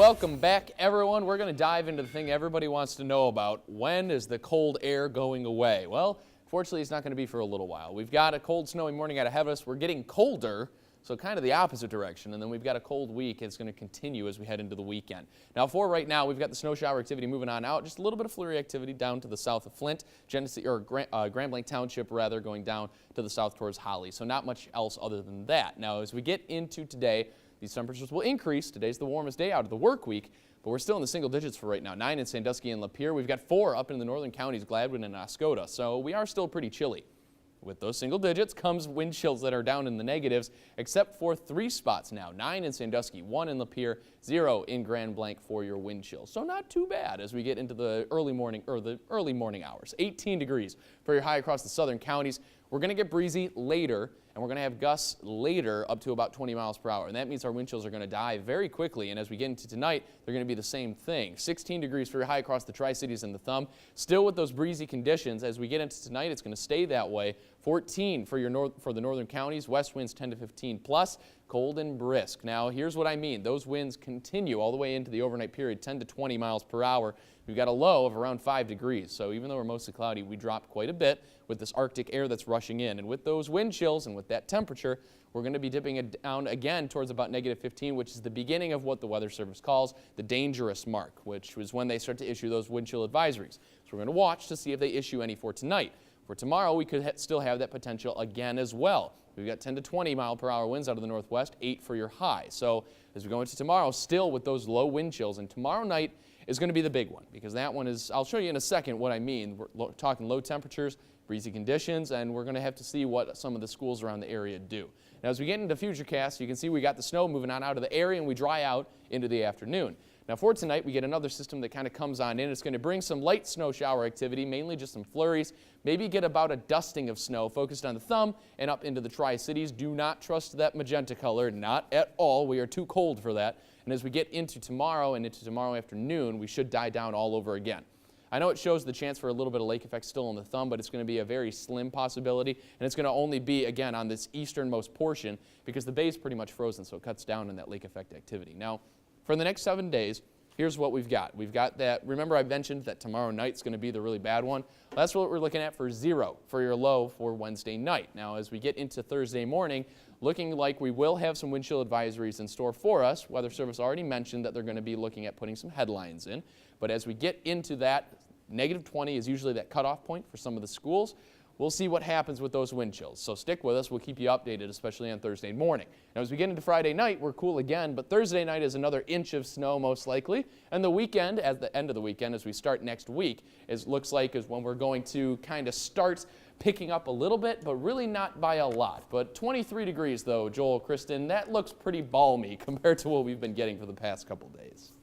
welcome back, everyone. We're going to dive into the thing everybody wants to know about. When is the cold air going away? Well, fortunately, it's not going to be for a little while. We've got a cold, snowy morning out ahead of us. We're getting colder, so kind of the opposite direction. And then we've got a cold week. It's going to continue as we head into the weekend. Now, for right now, we've got the snow shower activity moving on out. Just a little bit of flurry activity down to the south of Flint, Genesee, or Grand Blanc Township, rather, going down to the south towards Holly. So not much else other than that. Now, as we get into today, these temperatures will increase. Today's the warmest day out of the work week, but we're still in the single digits for right now. 9 in Sandusky and Lapeer. We've got 4 up in the northern counties, Gladwin and Oscoda. So we are still pretty chilly. With those single digits comes wind chills that are down in the negatives, except for 3 spots now. 9 in Sandusky, 1 in Lapeer, 0 in Grand Blanc for your wind chills. So not too bad as we get into the early morning hours. 18 degrees for your high across the southern counties. We're going to get breezy later, and we're going to have gusts later up to about 20 miles per hour. And that means our wind chills are going to die very quickly. And as we get into tonight, they're going to be the same thing. 16 degrees for your high across the Tri-Cities and the Thumb. Still with those breezy conditions. As we get into tonight, it's going to stay that way. 14 for the northern counties. West winds 10 to 15 plus. Cold and brisk. Now, here's what I mean. Those winds continue all the way into the overnight period, 10 to 20 miles per hour. We've got a low of around 5 degrees. So even though we're mostly cloudy, we drop quite a bit with this Arctic air that's rushing in. And with those wind chills and with that temperature, we're going to be dipping it down again towards about negative 15, which is the beginning of what the Weather Service calls the dangerous mark, which was when they start to issue those wind chill advisories. So we're going to watch to see if they issue any for tonight. For tomorrow, we could still have that potential again as well. We've got 10 to 20 mile per hour winds out of the northwest, 8 for your high. So as we go into tomorrow, still with those low wind chills, and tomorrow night is going to be the big one, because that one is, I'll show you in a second what I mean. We're talking low temperatures, breezy conditions, and we're going to have to see what some of the schools around the area do. Now, as we get into Futurecast, you can see we got the snow moving on out of the area, and we dry out into the afternoon. Now, for tonight, we get another system that kind of comes on in. It's going to bring some light snow shower activity, mainly just some flurries. Maybe get about a dusting of snow focused on the Thumb and up into the Tri-Cities. Do not trust that magenta color, not at all. We are too cold for that. And as we get into tomorrow and into tomorrow afternoon, we should die down all over again. I know it shows the chance for a little bit of lake effect still on the Thumb, but it's going to be a very slim possibility, and it's going to only be, again, on this easternmost portion because the bay is pretty much frozen, so it cuts down on that lake effect activity. Now, for the next 7 days, here's what we've got. We've got that, remember I mentioned that tomorrow night's going to be the really bad one? Well, that's what we're looking at for 0 for your low for Wednesday night. Now, as we get into Thursday morning, looking like we will have some wind chill advisories in store for us. Weather Service already mentioned that they're going to be looking at putting some headlines in. But as we get into that, negative 20 is usually that cutoff point for some of the schools. We'll see what happens with those wind chills. So stick with us. We'll keep you updated, especially on Thursday morning. Now, as we get into Friday night, we're cool again, but Thursday night is another inch of snow most likely. And the weekend, at the end of the weekend, as we start next week, looks like is when we're going to kind of start picking up a little bit, but really not by a lot. But 23 degrees, though, Joel, Kristen, that looks pretty balmy compared to what we've been getting for the past couple days.